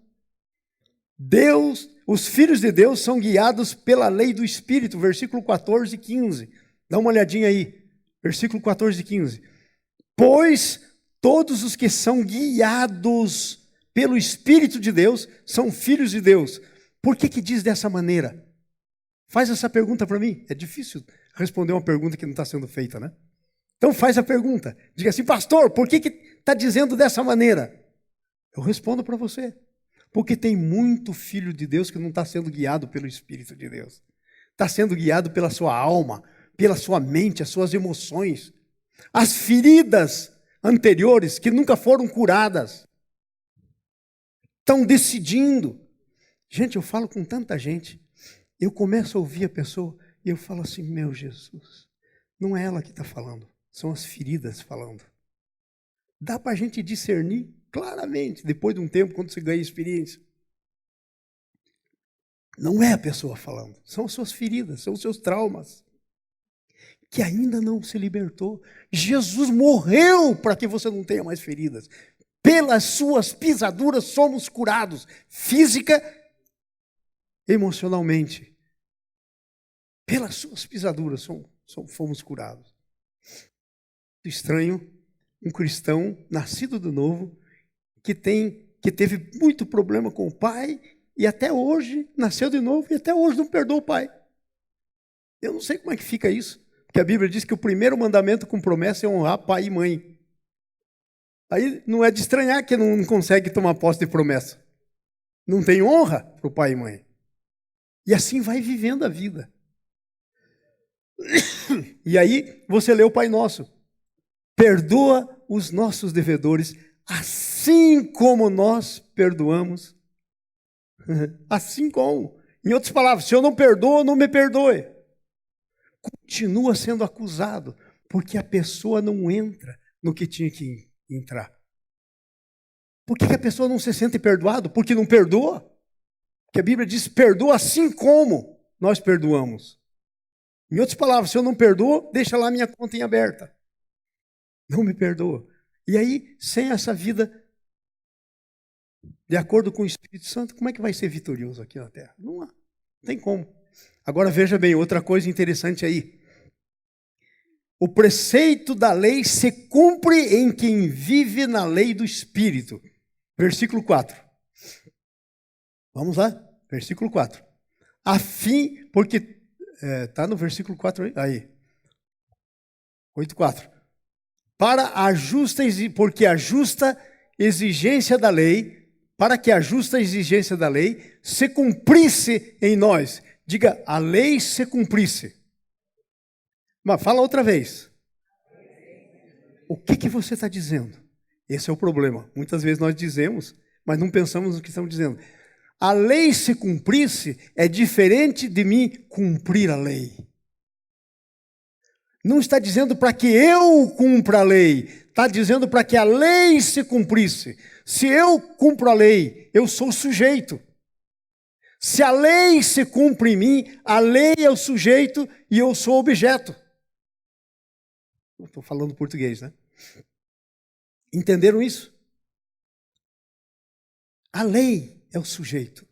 A: Deus, os filhos de Deus são guiados pela lei do Espírito, versículo 14 e 15. Dá uma olhadinha aí, versículo 14 e 15. Pois todos os que são guiados pelo Espírito de Deus são filhos de Deus. Por que diz dessa maneira? Faz essa pergunta para mim. É difícil responder uma pergunta que não está sendo feita, né? Então faz a pergunta. Diga assim, pastor, por que está dizendo dessa maneira? Eu respondo para você. Porque tem muito filho de Deus que não está sendo guiado pelo Espírito de Deus. Está sendo guiado pela sua alma, pela sua mente, as suas emoções. As feridas anteriores que nunca foram curadas. Estão decidindo. Gente, eu falo com tanta gente. Eu começo a ouvir a pessoa e eu falo assim, meu Jesus, não é ela que está falando, são as feridas falando. Dá para a gente discernir claramente, depois de um tempo, quando você ganha experiência. Não é a pessoa falando, são as suas feridas, são os seus traumas, que ainda não se libertou. Jesus morreu para que você não tenha mais feridas. Pelas suas pisaduras somos curados, física, emocionalmente. Pelas suas pisaduras fomos curados. Estranho, um cristão nascido de novo, que teve muito problema com o pai, e até hoje nasceu de novo, e até hoje não perdoa o pai. Eu não sei como é que fica isso, porque a Bíblia diz que o primeiro mandamento com promessa é honrar pai e mãe. Aí não é de estranhar que não consegue tomar posse de promessa. Não tem honra para o pai e mãe. E assim vai vivendo a vida. E aí você lê o Pai Nosso. Perdoa os nossos devedores, assim como nós perdoamos. Assim como. Em outras palavras, se eu não perdoo, não me perdoe. Continua sendo acusado, porque a pessoa não entra no que tinha que entrar. Por que a pessoa não se sente perdoado? Porque não perdoa. Porque a Bíblia diz, perdoa assim como nós perdoamos. Em outras palavras, se eu não perdoo, deixa lá minha conta em aberta. Não me perdoa. E aí, sem essa vida, de acordo com o Espírito Santo, como é que vai ser vitorioso aqui na Terra? Não tem como. Agora veja bem, outra coisa interessante aí. O preceito da lei se cumpre em quem vive na lei do Espírito. Versículo 4. Vamos lá? Versículo 4. Porque está no versículo 4 aí. 8:4. Porque a justa exigência da lei, para que a justa exigência da lei se cumprisse em nós. Diga, a lei se cumprisse. Mas fala outra vez. O que você está dizendo? Esse é o problema. Muitas vezes nós dizemos, mas não pensamos no que estamos dizendo. A lei se cumprisse é diferente de mim cumprir a lei. Não está dizendo para que eu cumpra a lei, está dizendo para que a lei se cumprisse. Se eu cumpro a lei, eu sou sujeito. Se a lei se cumpre em mim, a lei é o sujeito e eu sou o objeto. Estou falando português, né? Entenderam isso? A lei é o sujeito.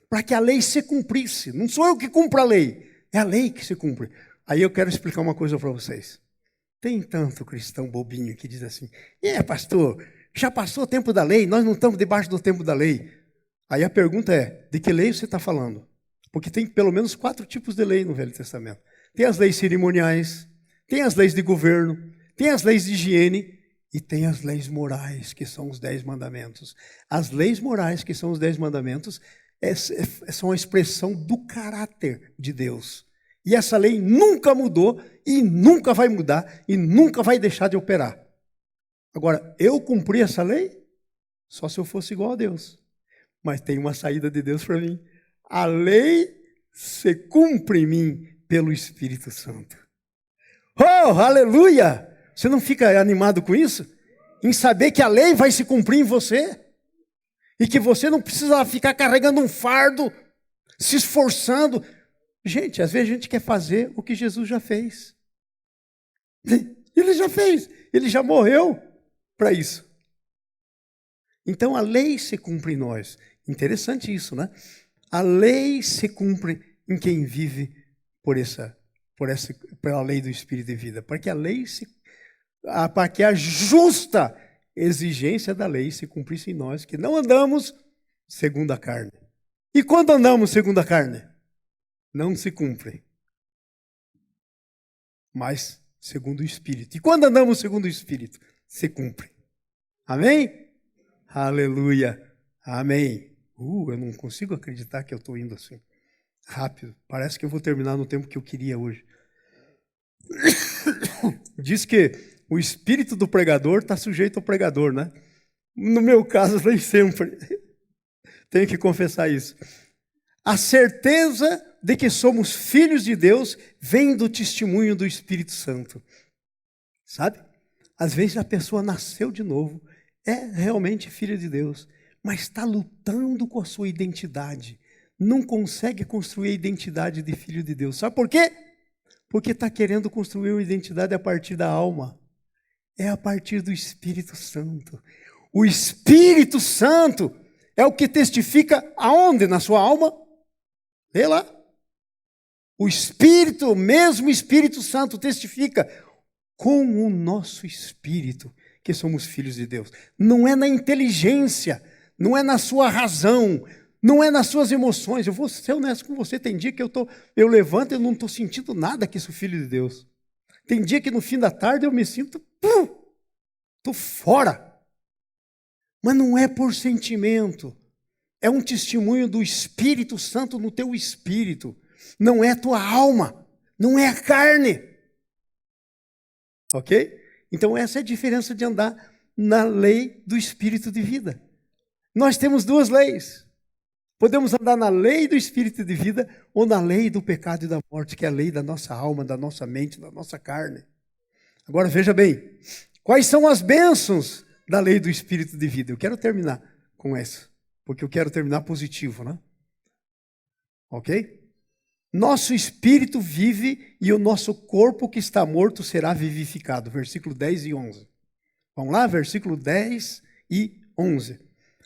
A: Para que a lei se cumprisse. Não sou eu que cumpro a lei, é a lei que se cumpre. Aí eu quero explicar uma coisa para vocês. Tem tanto cristão bobinho que diz assim, pastor, já passou o tempo da lei, nós não estamos debaixo do tempo da lei. Aí a pergunta é, de que lei você está falando? Porque tem pelo menos 4 tipos de lei no Velho Testamento. Tem as leis cerimoniais, tem as leis de governo, tem as leis de higiene e tem as leis morais, que são os 10 mandamentos. As leis morais, que são os 10 mandamentos, são a expressão do caráter de Deus. E essa lei nunca mudou e nunca vai mudar e nunca vai deixar de operar. Agora, eu cumpri essa lei só se eu fosse igual a Deus. Mas tem uma saída de Deus para mim. A lei se cumpre em mim pelo Espírito Santo. Oh, aleluia! Você não fica animado com isso? Em saber que a lei vai se cumprir em você? E que você não precisa ficar carregando um fardo, se esforçando. Gente, às vezes a gente quer fazer o que Jesus já fez. Ele já fez, ele já morreu para isso. Então a lei se cumpre em nós. Interessante isso, né? A lei se cumpre em quem vive pela lei do Espírito de vida. Para que para que a justa exigência da lei se cumprisse em nós, que não andamos segundo a carne. E quando andamos segundo a carne? Não se cumpre, mas segundo o Espírito. E quando andamos segundo o Espírito, se cumpre. Amém? Aleluia. Amém. Eu não consigo acreditar que eu estou indo assim rápido. Parece que eu vou terminar no tempo que eu queria hoje. Diz que o espírito do pregador está sujeito ao pregador, né? No meu caso, nem sempre. Tenho que confessar isso. A certeza de que somos filhos de Deus vem do testemunho do Espírito Santo. Sabe? Às vezes a pessoa nasceu de novo, é realmente filha de Deus, mas está lutando com a sua identidade. Não consegue construir a identidade de filho de Deus. Sabe por quê? Porque está querendo construir uma identidade a partir da alma. É a partir do Espírito Santo. O Espírito Santo é o que testifica aonde? Na sua alma? Vê lá. O Espírito, o mesmo Espírito Santo testifica com o nosso espírito que somos filhos de Deus. Não é na inteligência, não é na sua razão, não é nas suas emoções. Eu vou ser honesto com você, tem dia que eu levanto e eu não estou sentindo nada que sou filho de Deus. Tem dia que no fim da tarde eu me sinto, estou fora. Mas não é por sentimento, é um testemunho do Espírito Santo no teu espírito. Não é a tua alma, não é a carne. Ok? Então essa é a diferença de andar na lei do Espírito de vida. Nós temos 2 leis. Podemos andar na lei do Espírito de vida ou na lei do pecado e da morte, que é a lei da nossa alma, da nossa mente, da nossa carne. Agora veja bem, quais são as bênçãos da lei do Espírito de vida? Eu quero terminar com essa, porque eu quero terminar positivo, né? Ok? Nosso espírito vive e o nosso corpo que está morto será vivificado. Versículo 10 e 11. Vamos lá? Versículo 10 e 11.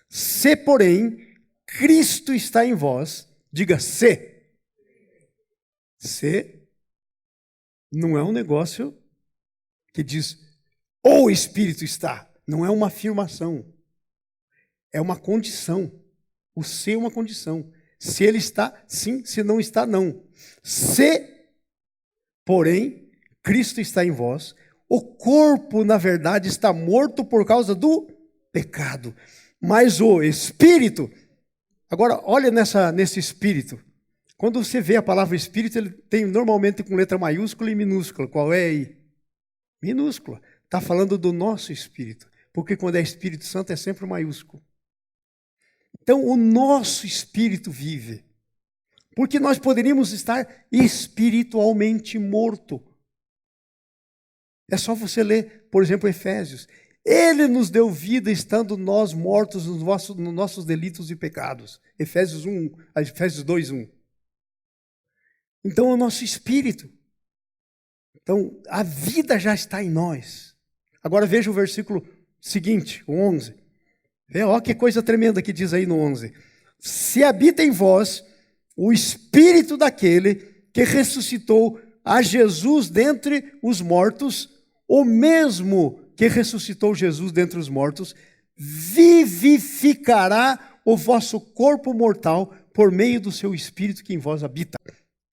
A: Se, porém, Cristo está em vós, diga se. Se não é um negócio que diz o Espírito está. Não é uma afirmação. É uma condição. O se é uma condição. Se ele está, sim. Se não está, não. Se, porém, Cristo está em vós, o corpo, na verdade, está morto por causa do pecado. Mas o Espírito... Agora, olha nesse Espírito. Quando você vê a palavra Espírito, ele tem normalmente com letra maiúscula e minúscula. Qual é aí? Minúscula. Está falando do nosso Espírito. Porque quando é Espírito Santo é sempre maiúsculo. Então, o nosso espírito vive. Porque nós poderíamos estar espiritualmente morto. É só você ler, por exemplo, Efésios. Ele nos deu vida estando nós mortos nos nossos delitos e pecados. Efésios 2:1. Então, é o nosso espírito. Então, a vida já está em nós. Agora veja o versículo seguinte, o 11. Olha que coisa tremenda que diz aí no 11. Se habita em vós o espírito daquele que ressuscitou a Jesus dentre os mortos, o mesmo que ressuscitou Jesus dentre os mortos, vivificará o vosso corpo mortal por meio do seu espírito que em vós habita.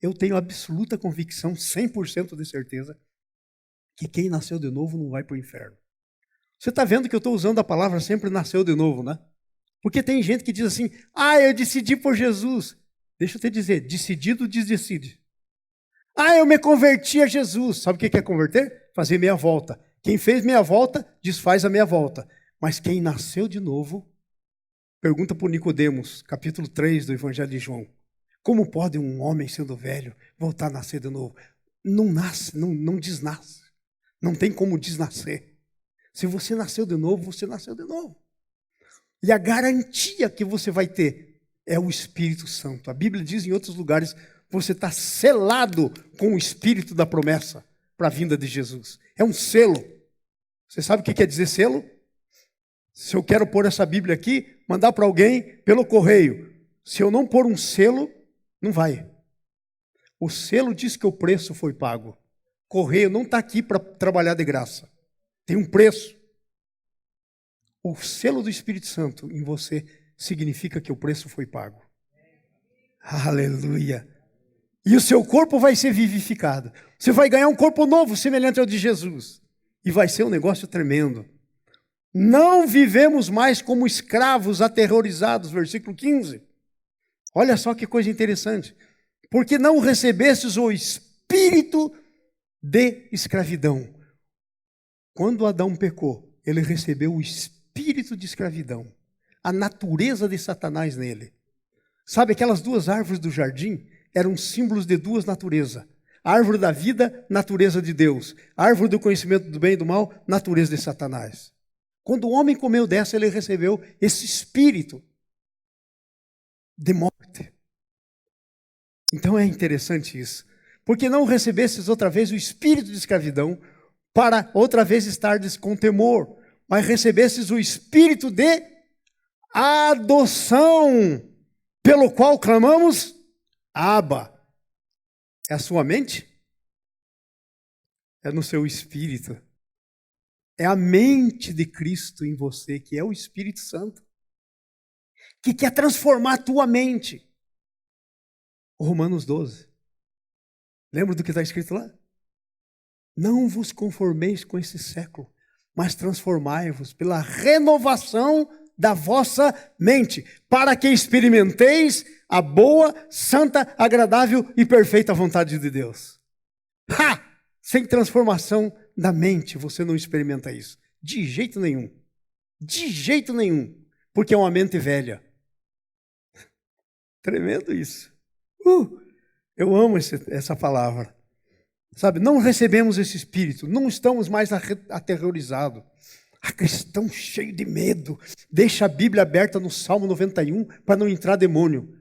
A: Eu tenho absoluta convicção, 100% de certeza, que quem nasceu de novo não vai para o inferno. Você está vendo que eu estou usando a palavra sempre nasceu de novo, né? Porque tem gente que diz assim, eu decidi por Jesus. Deixa eu te dizer, decidido desdecide. Eu me converti a Jesus. Sabe o que é converter? Fazer meia volta. Quem fez meia volta, desfaz a meia volta. Mas quem nasceu de novo, pergunta para o Nicodemos, capítulo 3 do Evangelho de João. Como pode um homem sendo velho voltar a nascer de novo? Não nasce, não desnasce. Não tem como desnascer. Se você nasceu de novo, você nasceu de novo. E a garantia que você vai ter é o Espírito Santo. A Bíblia diz em outros lugares, você está selado com o Espírito da promessa para a vinda de Jesus. É um selo. Você sabe o que quer dizer selo? Se eu quero pôr essa Bíblia aqui, mandar para alguém pelo correio. Se eu não pôr um selo, não vai. O selo diz que o preço foi pago. Correio não está aqui para trabalhar de graça. Tem um preço. O selo do Espírito Santo em você significa que o preço foi pago. Aleluia. E o seu corpo vai ser vivificado. Você vai ganhar um corpo novo, semelhante ao de Jesus. E vai ser um negócio tremendo. Não vivemos mais como escravos aterrorizados, versículo 15. Olha só que coisa interessante. Porque não recebestes o espírito de escravidão. Quando Adão pecou, ele recebeu o espírito de escravidão. A natureza de Satanás nele. Sabe aquelas duas árvores do jardim? Eram símbolos de duas naturezas. A árvore da vida, natureza de Deus. A árvore do conhecimento do bem e do mal, natureza de Satanás. Quando o homem comeu dessa, ele recebeu esse espírito de morte. Então é interessante isso. Porque não recebestes outra vez o espírito de escravidão para outra vez estardes com temor, mas recebestes o espírito de adoção, pelo qual clamamos, Abba. É a sua mente? É no seu espírito. É a mente de Cristo em você, que é o Espírito Santo, que quer transformar a tua mente. Romanos 12. Lembra do que está escrito lá? Não vos conformeis com esse século, mas transformai-vos pela renovação da vossa mente, para que experimenteis a boa, santa, agradável e perfeita vontade de Deus. Sem transformação da mente, você não experimenta isso. De jeito nenhum. De jeito nenhum. Porque é uma mente velha. Tremendo isso. Eu amo essa palavra. Sabe, não recebemos esse espírito, não estamos mais aterrorizados. A cristão cheio de medo. Deixa a Bíblia aberta no Salmo 91 para não entrar demônio.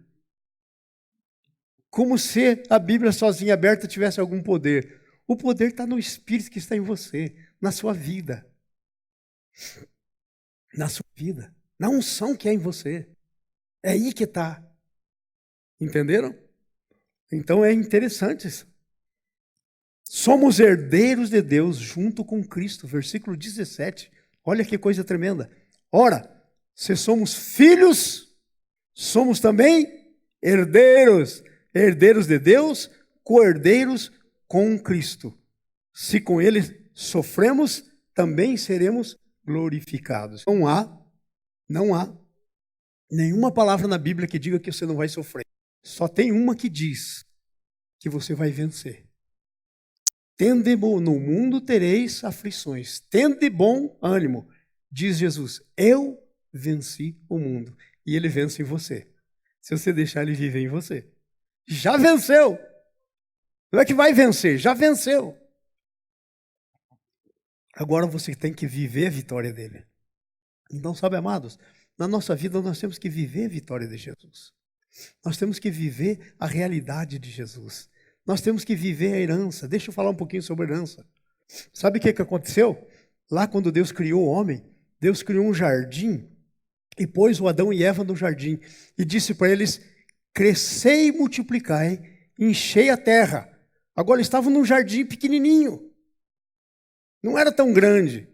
A: Como se a Bíblia sozinha aberta tivesse algum poder. O poder está no Espírito que está em você, na sua vida. Na sua vida. Na unção que é em você. É aí que está. Entenderam? Então é interessante isso. Somos herdeiros de Deus junto com Cristo. Versículo 17. Olha que coisa tremenda. Ora, se somos filhos, somos também herdeiros. Herdeiros de Deus, co-herdeiros com Cristo. Se com Ele sofremos, também seremos glorificados. Não há nenhuma palavra na Bíblia que diga que você não vai sofrer. Só tem uma que diz que você vai vencer. Tende bom, no mundo tereis aflições. Tende bom ânimo, diz Jesus. Eu venci o mundo. E Ele vence em você. Se você deixar Ele viver em você. Já venceu. Não é que vai vencer, já venceu. Agora você tem que viver a vitória dele. Então, sabe, amados, na nossa vida nós temos que viver a vitória de Jesus. Nós temos que viver a realidade de Jesus. Nós temos que viver a herança. Deixa eu falar um pouquinho sobre a herança. Sabe o que aconteceu? Lá quando Deus criou o homem, Deus criou um jardim e pôs o Adão e Eva no jardim e disse para eles: crescei e multiplicai, enchei a terra. Agora eles estavam num jardim pequenininho. Não era tão grande.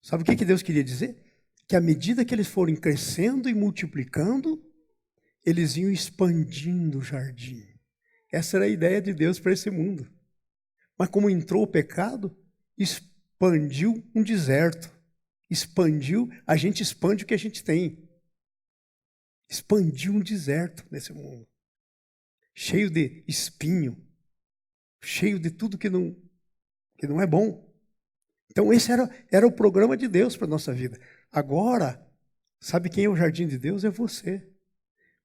A: Sabe o que Deus queria dizer? Que à medida que eles forem crescendo e multiplicando, eles iam expandindo o jardim. Essa era a ideia de Deus para esse mundo. Mas como entrou o pecado, expandiu um deserto. A gente expande o que a gente tem. Expandiu um deserto nesse mundo. Cheio de espinho. Cheio de tudo que não é bom. Então esse era o programa de Deus para a nossa vida. Agora, sabe quem é o jardim de Deus? É você.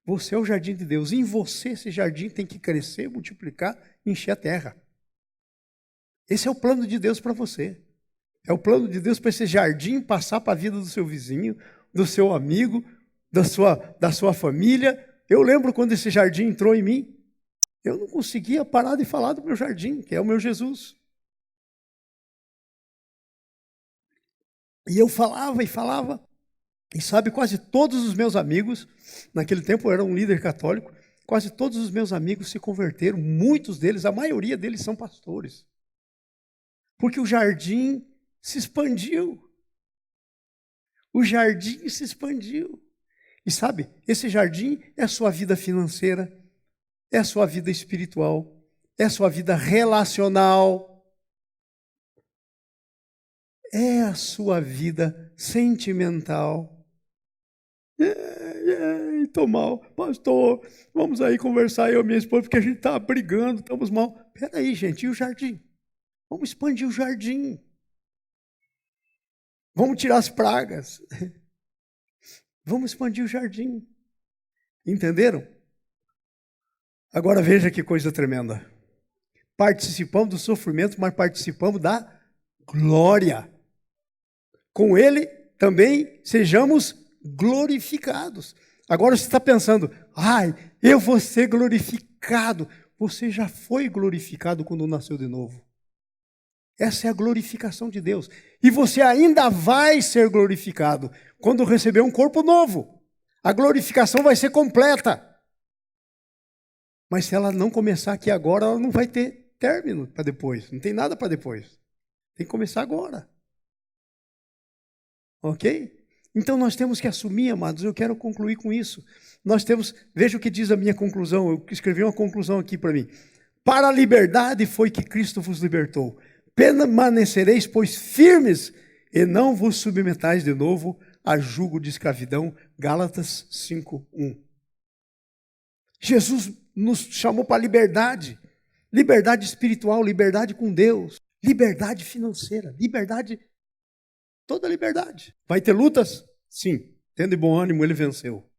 A: Você é o jardim de Deus. Em você esse jardim tem que crescer, multiplicar, encher a terra. Esse é o plano de Deus para você. É o plano de Deus para esse jardim passar para a vida do seu vizinho, do seu amigo, da sua família. Eu lembro quando esse jardim entrou em mim, eu não conseguia parar de falar do meu jardim, que é o meu Jesus. E eu falava e falava, e sabe, quase todos os meus amigos, naquele tempo eu era um líder católico, quase todos os meus amigos se converteram, muitos deles, a maioria deles são pastores. Porque o jardim se expandiu. O jardim se expandiu. E sabe, esse jardim é a sua vida financeira, é a sua vida espiritual, é a sua vida relacional, é a sua vida sentimental. Estou mal, pastor, vamos aí conversar eu e minha esposa, porque a gente está brigando, estamos mal. Espera aí, gente, e o jardim? Vamos expandir o jardim. Vamos tirar as pragas. Vamos expandir o jardim. Entenderam? Agora veja que coisa tremenda. Participamos do sofrimento, mas participamos da glória. Com ele também sejamos glorificados. Agora você está pensando, eu vou ser glorificado. Você já foi glorificado quando nasceu de novo. Essa é a glorificação de Deus. E você ainda vai ser glorificado quando receber um corpo novo. A glorificação vai ser completa. Mas se ela não começar aqui agora, ela não vai ter término para depois. Não tem nada para depois. Tem que começar agora. Ok? Então nós temos que assumir, amados, eu quero concluir com isso. Veja o que diz a minha conclusão, eu escrevi uma conclusão aqui para mim. Para a liberdade foi que Cristo vos libertou. Permanecereis, pois, firmes, e não vos submetais de novo a jugo de escravidão. Gálatas 5:1. Jesus nos chamou para liberdade. Liberdade espiritual, liberdade com Deus, liberdade financeira, liberdade, toda liberdade. Vai ter lutas? Sim. Tendo de bom ânimo, ele venceu.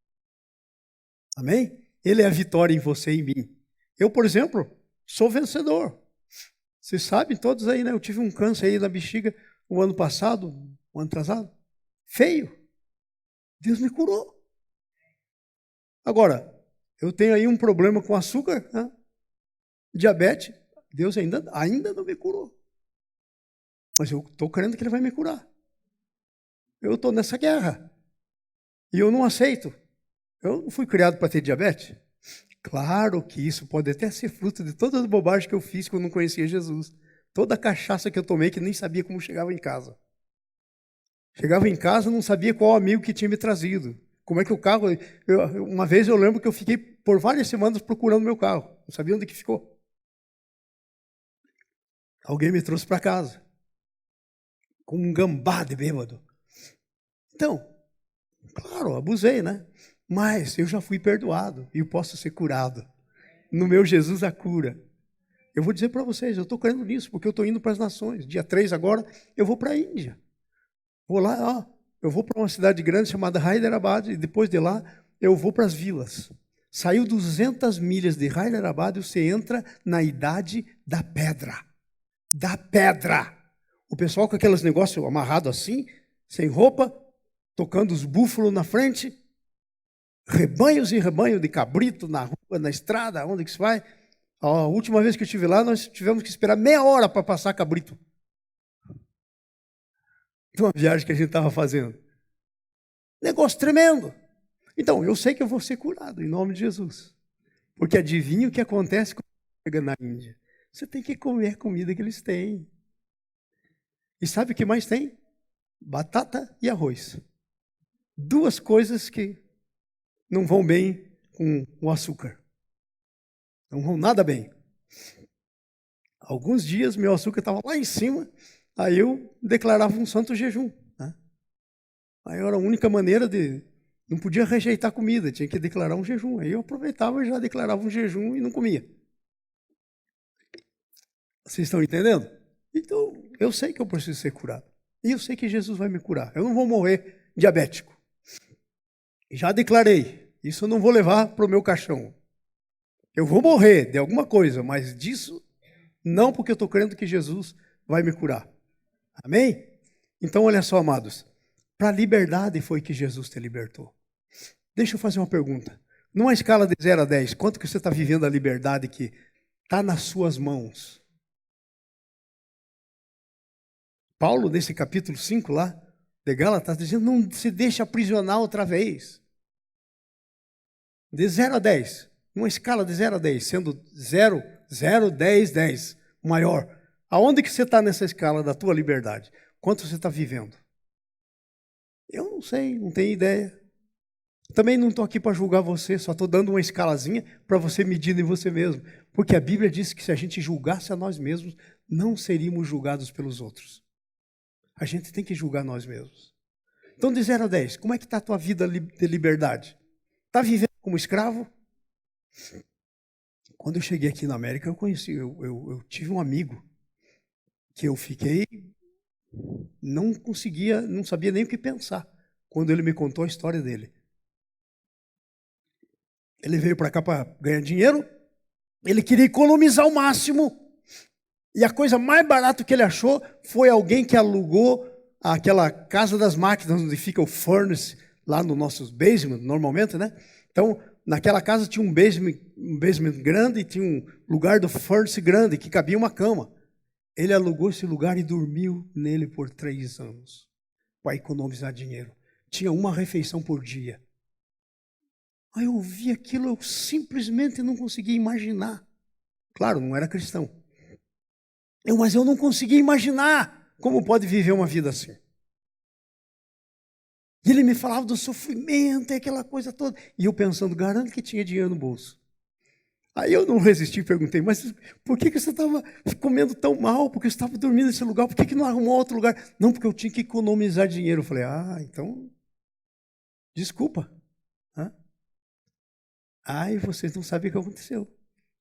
A: Amém? Ele é a vitória em você e em mim. Eu, por exemplo, sou vencedor. Vocês sabem todos aí, né? Eu tive um câncer aí na bexiga o ano passado, o ano atrasado. Feio. Deus me curou. Agora, eu tenho aí um problema com açúcar, né? Diabetes. Deus ainda não me curou. Mas eu estou crendo que Ele vai me curar. Eu estou nessa guerra. E eu não aceito. Eu não fui criado para ter diabetes. Claro que isso pode até ser fruto de todas as bobagens que eu fiz quando não conhecia Jesus. Toda a cachaça que eu tomei que nem sabia como chegava em casa. Chegava em casa, não sabia qual amigo que tinha me trazido. Como é que o carro... uma vez eu lembro que eu fiquei por várias semanas procurando meu carro. Não sabia onde que ficou. Alguém me trouxe para casa. Com um gambá de bêbado. Então, claro, abusei, né? Mas eu já fui perdoado e eu posso ser curado. No meu Jesus a cura. Eu vou dizer para vocês, eu estou crendo nisso, porque eu estou indo para as nações. Dia 3 agora, eu vou para a Índia. Vou lá, eu vou para uma cidade grande chamada Hyderabad, e depois de lá, eu vou para as vilas. Saiu 200 milhas de Hyderabad e você entra na idade da pedra. Da pedra. O pessoal com aqueles negócios amarrados assim, sem roupa, tocando os búfalos na frente, rebanhos e rebanho de cabrito na rua, na estrada, onde que se vai. A última vez que eu estive lá, nós tivemos que esperar meia hora para passar cabrito. De uma viagem que a gente estava fazendo. Negócio tremendo. Então, eu sei que eu vou ser curado, em nome de Jesus. Porque adivinha o que acontece quando chega na Índia? Você tem que comer a comida que eles têm. E sabe o que mais tem? Batata e arroz. Duas coisas que não vão bem com o açúcar. Não vão nada bem. Alguns dias meu açúcar estava lá em cima, aí eu declarava um santo jejum. Né? Aí era a única maneira de... Não podia rejeitar comida, tinha que declarar um jejum. Aí eu aproveitava e já declarava um jejum e não comia. Vocês estão entendendo? Então, eu sei que eu preciso ser curado. E eu sei que Jesus vai me curar. Eu não vou morrer diabético. Já declarei. Isso eu não vou levar para o meu caixão. Eu vou morrer de alguma coisa, mas disso não, porque eu estou crendo que Jesus vai me curar. Amém? Então, olha só, amados. Para a liberdade foi que Jesus te libertou. Deixa eu fazer uma pergunta. Numa escala de 0 a 10, quanto que você está vivendo a liberdade que está nas suas mãos? Paulo, nesse capítulo 5 lá, de Gálatas, está dizendo, não se deixe aprisionar outra vez. De 0 a 10. Uma escala de 0 a 10, sendo 0, 0, 10, 10, maior. Aonde que você está nessa escala da tua liberdade? Quanto você está vivendo? Eu não sei, não tenho ideia. Também não estou aqui para julgar você, só estou dando uma escalazinha para você medir em você mesmo. Porque a Bíblia diz que se a gente julgasse a nós mesmos, não seríamos julgados pelos outros. A gente tem que julgar nós mesmos. Então, de 0 a 10, como é que está a tua vida de liberdade? Está vivendo como escravo? Quando eu cheguei aqui na América, eu tive um amigo que eu fiquei, não sabia nem o que pensar, quando ele me contou a história dele. Ele veio para cá para ganhar dinheiro, ele queria economizar o máximo, e a coisa mais barata que ele achou foi alguém que alugou aquela casa das máquinas, onde fica o furnace, lá no nosso basement, normalmente, né? Então, naquela casa tinha um basement grande e tinha um lugar do furnace grande, que cabia uma cama. Ele alugou esse lugar e dormiu nele por 3 anos, para economizar dinheiro. Tinha uma refeição por dia. Aí eu vi aquilo, eu simplesmente não conseguia imaginar. Claro, não era cristão. Mas eu não conseguia imaginar como pode viver uma vida assim. E ele me falava do sofrimento e aquela coisa toda. E eu pensando, garanto que tinha dinheiro no bolso. Aí eu não resisti e perguntei, mas por que você estava comendo tão mal? Por que você estava dormindo nesse lugar? Por que não arrumou outro lugar? Não, porque eu tinha que economizar dinheiro. Eu falei, então, desculpa. E vocês não sabem o que aconteceu.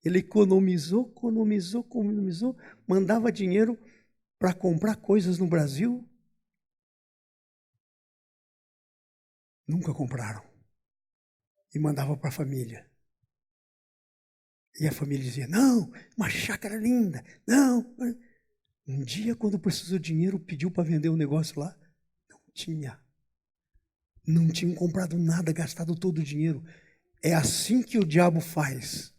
A: Ele economizou, mandava dinheiro para comprar coisas no Brasil. Nunca compraram. E mandava para a família. E a família dizia, não, uma chácara linda, não. Um dia, quando precisou de dinheiro, pediu para vender um negócio lá. Não tinha. Não tinham comprado nada, gastado todo o dinheiro. É assim que o diabo faz.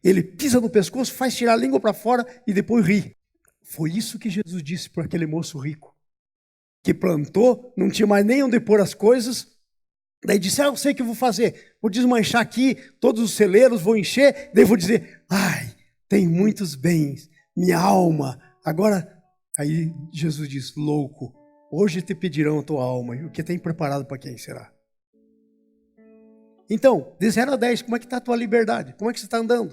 A: Ele pisa no pescoço, faz tirar a língua para fora e depois ri. Foi isso que Jesus disse para aquele moço rico. Que plantou, não tinha mais nem onde pôr as coisas. Daí disse, eu sei o que eu vou fazer. Vou desmanchar aqui todos os celeiros, vou encher. Daí vou dizer, tem muitos bens, minha alma. Agora, aí Jesus diz, louco, hoje te pedirão a tua alma. E o que tem preparado para quem será? Então, de 0 a 10, como é que está a tua liberdade? Como é que você está andando?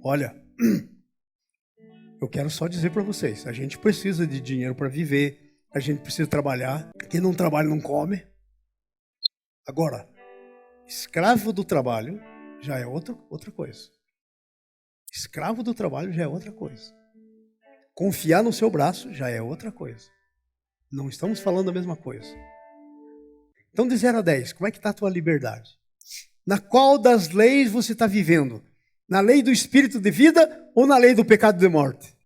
A: Olha, eu quero só dizer para vocês, a gente precisa de dinheiro para viver, a gente precisa trabalhar, quem não trabalha não come. Agora, escravo do trabalho já é outra coisa. Escravo do trabalho já é outra coisa. Confiar no seu braço já é outra coisa. Não estamos falando a mesma coisa. Então, de 0 a 10, como é que está a tua liberdade? Na qual das leis você está vivendo? Na lei do espírito de vida ou na lei do pecado de morte?